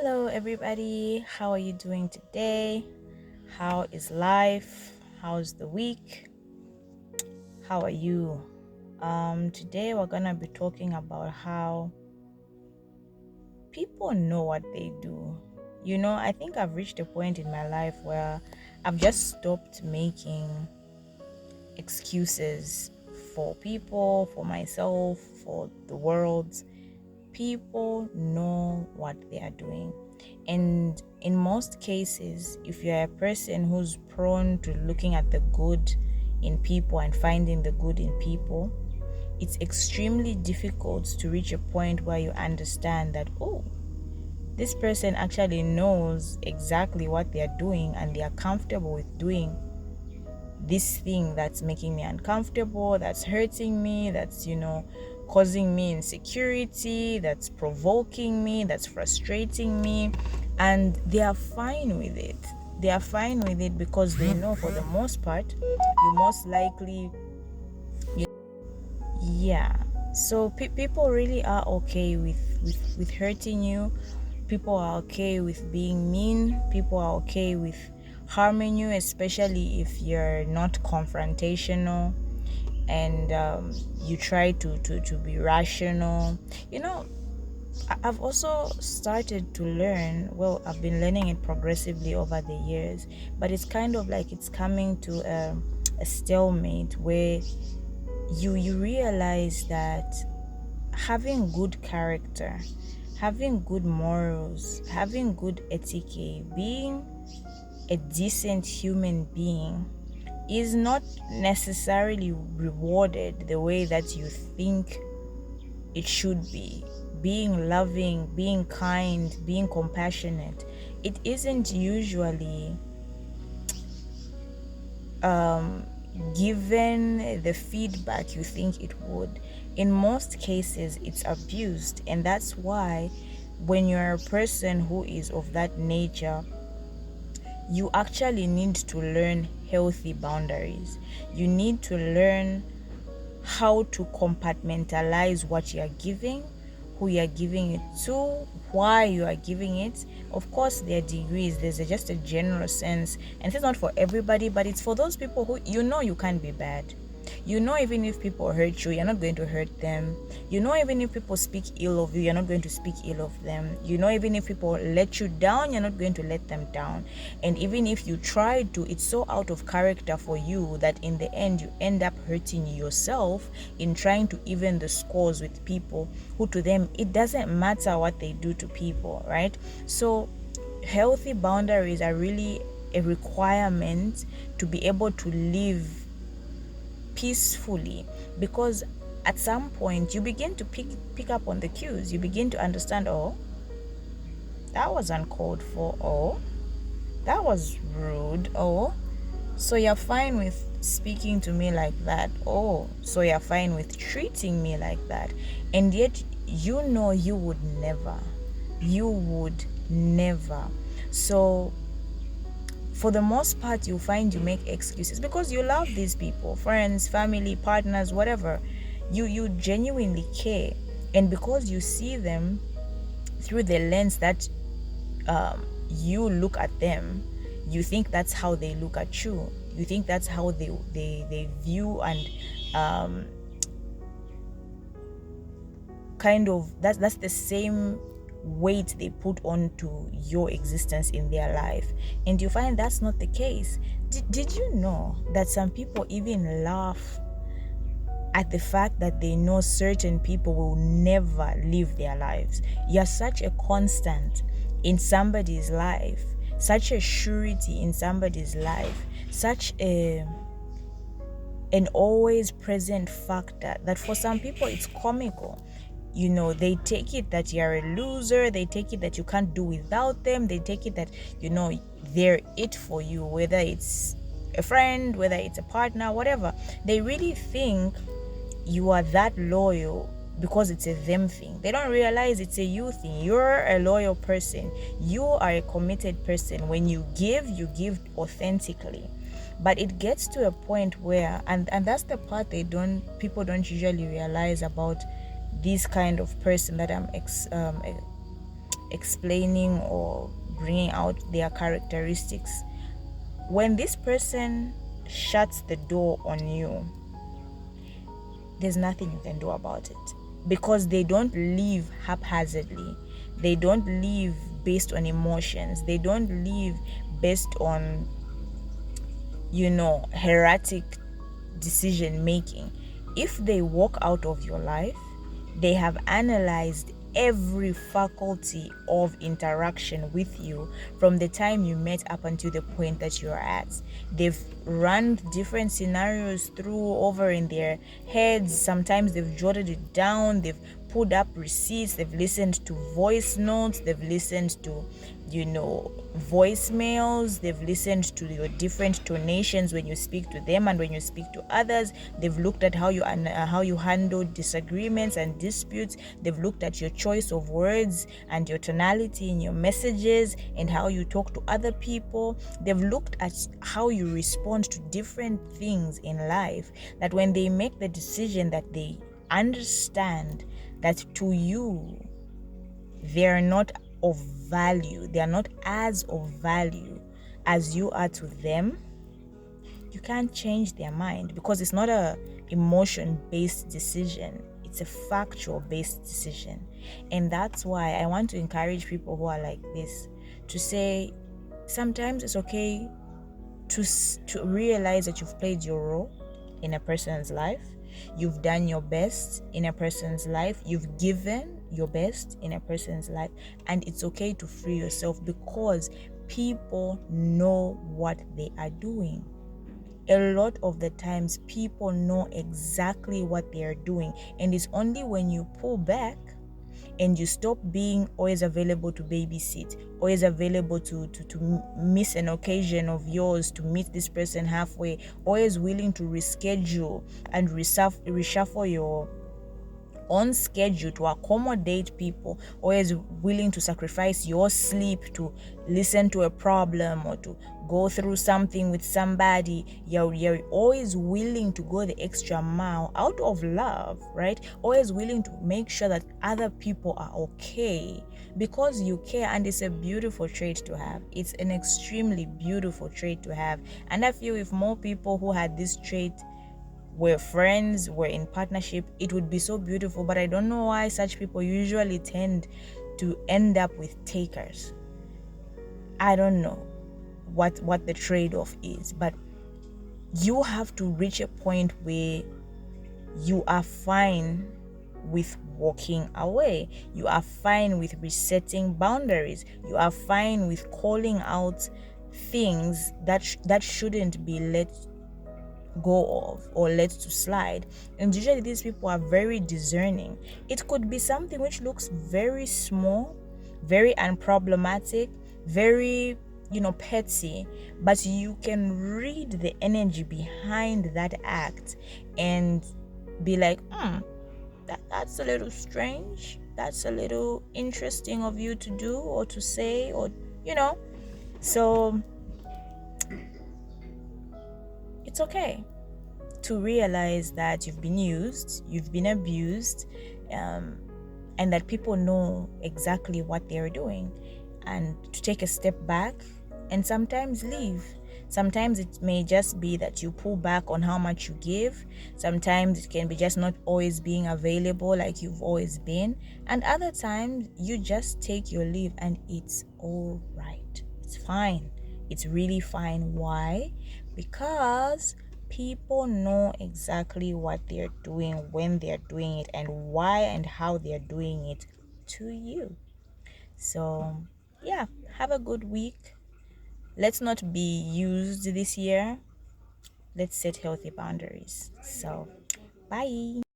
Hello, everybody. How are you doing today? How is life? How's the week? How are you? Today we're gonna be talking about how people know what they do. I think I've reached a point in my life where I've just stopped making excuses for people, for myself, for the world. People know what they are doing. And in most cases, if you're a person who's prone to looking at the good in people and finding the good in people, it's extremely difficult to reach a point where you understand that, oh, this person actually knows exactly what they are doing and they are comfortable with doing this thing that's making me uncomfortable, that's hurting me, that's, causing me insecurity, that's provoking me, that's frustrating me. And they are fine with it. They are fine with it because they know for the most part, you most likely, yeah. So people really are okay with hurting you. People are okay with being mean. People are okay with harming you, especially if you're not confrontational and you try to be rational. I've also started to learn, well, I've been learning it progressively over the years, but it's kind of like it's coming to a stalemate where you realize that having good character, having good morals, having good etiquette, being a decent human being is not necessarily rewarded the way that you think it should be. Being loving, being kind, being compassionate, it isn't usually given the feedback you think it would. In most cases, it's abused, and that's why when you're a person who is of that nature, you actually need to learn healthy boundaries. You need to learn how to compartmentalize what you are giving, who you are giving it to, why you are giving it. Of course, there are degrees. There's just a general sense, and it's not for everybody, but it's for those people who you can't be bad. Even if people hurt you, you're not going to hurt them. Even if people speak ill of you, you're not going to speak ill of them. Even if people let you down, you're not going to let them down. And even if you try to, it's so out of character for you that in the end, you end up hurting yourself in trying to even the scores with people who, to them, it doesn't matter what they do to people, right? So healthy boundaries are really a requirement to be able to live peacefully, because at some point you begin to pick up on the cues. You begin to understand, oh, that was uncalled for, oh, that was rude, oh, so you're fine with speaking to me like that, oh, so you're fine with treating me like that. And yet you would never. So for the most part, you find you make excuses because you love these people, friends, family, partners, whatever. You genuinely care, and because you see them through the lens that you look at them, you think that's how they look at you. You think that's how they view and kind of that's the same weight they put onto your existence in their life. And you find that's not the case. Did you know that some people even laugh at the fact that they know certain people will never live their lives? You're such a constant in somebody's life, such a surety in somebody's life, such an always present factor that for some people it's comical. They take it that you're a loser. They take it that you can't do without them. They take it that, they're it for you, whether it's a friend, whether it's a partner, whatever. They really think you are that loyal because it's a them thing. They don't realize it's a you thing. You're a loyal person. You are a committed person. When you give authentically. But it gets to a point where, and that's the part people don't usually realize about this kind of person that I'm explaining or bringing out their characteristics, when this person shuts the door on you, there's nothing you can do about it, because they don't live haphazardly. They don't live based on emotions. They don't live based on, erratic decision making. If they walk out of your life, they have analyzed every faculty of interaction with you from the time you met up until the point that you're at. They've run different scenarios through over in their heads. Sometimes they've jotted it down, they've pulled up receipts, they've listened to voice notes, they've listened to voicemails, they've listened to your different tonations when you speak to them and when you speak to others. They've looked at how you handle disagreements and disputes. They've looked at your choice of words and your tonality in your messages and how you talk to other people. They've looked at how you respond to different things in life, that when they make the decision that they understand that to you they are not of value, they are not as of value as you are to them, you can't change their mind, because it's not a emotion-based decision, it's a factual-based decision. And that's why I want to encourage people who are like this to say, sometimes it's okay to realize that you've played your role in a person's life. You've done your best in a person's life. You've given your best in a person's life. And it's okay to free yourself, because people know what they are doing. A lot of the times, people know exactly what they are doing. And it's only when you pull back and you stop being always available to babysit, always available to miss an occasion of yours, to meet this person halfway, always willing to reschedule and reshuffle your on schedule to accommodate people, always willing to sacrifice your sleep to listen to a problem or to go through something with somebody. You're always willing to go the extra mile out of love, right? Always willing to make sure that other people are okay because you care. And it's a beautiful trait to have. It's an extremely beautiful trait to have. And I feel if more people who had this trait were friends, were in partnership, it would be so beautiful. But I don't know why such people usually tend to end up with takers. I don't know what the trade-off is, but you have to reach a point where you are fine with walking away. You are fine with resetting boundaries. You are fine with calling out things that shouldn't be let go of or let to slide. And usually these people are very discerning. It could be something which looks very small, very unproblematic, very petty, but you can read the energy behind that act and be like, that's a little strange, that's a little interesting of you to do or to say, or so it's okay to realize that you've been used, you've been abused, and that people know exactly what they're doing, and to take a step back and sometimes leave. Sometimes it may just be that you pull back on how much you give. Sometimes it can be just not always being available like you've always been. And other times you just take your leave, and it's all right. It's fine. It's really fine. Why? Because people know exactly what they're doing, when they're doing it, and why and how they're doing it to you. So, yeah, have a good week. Let's not be used this year. Let's set healthy boundaries. So, bye.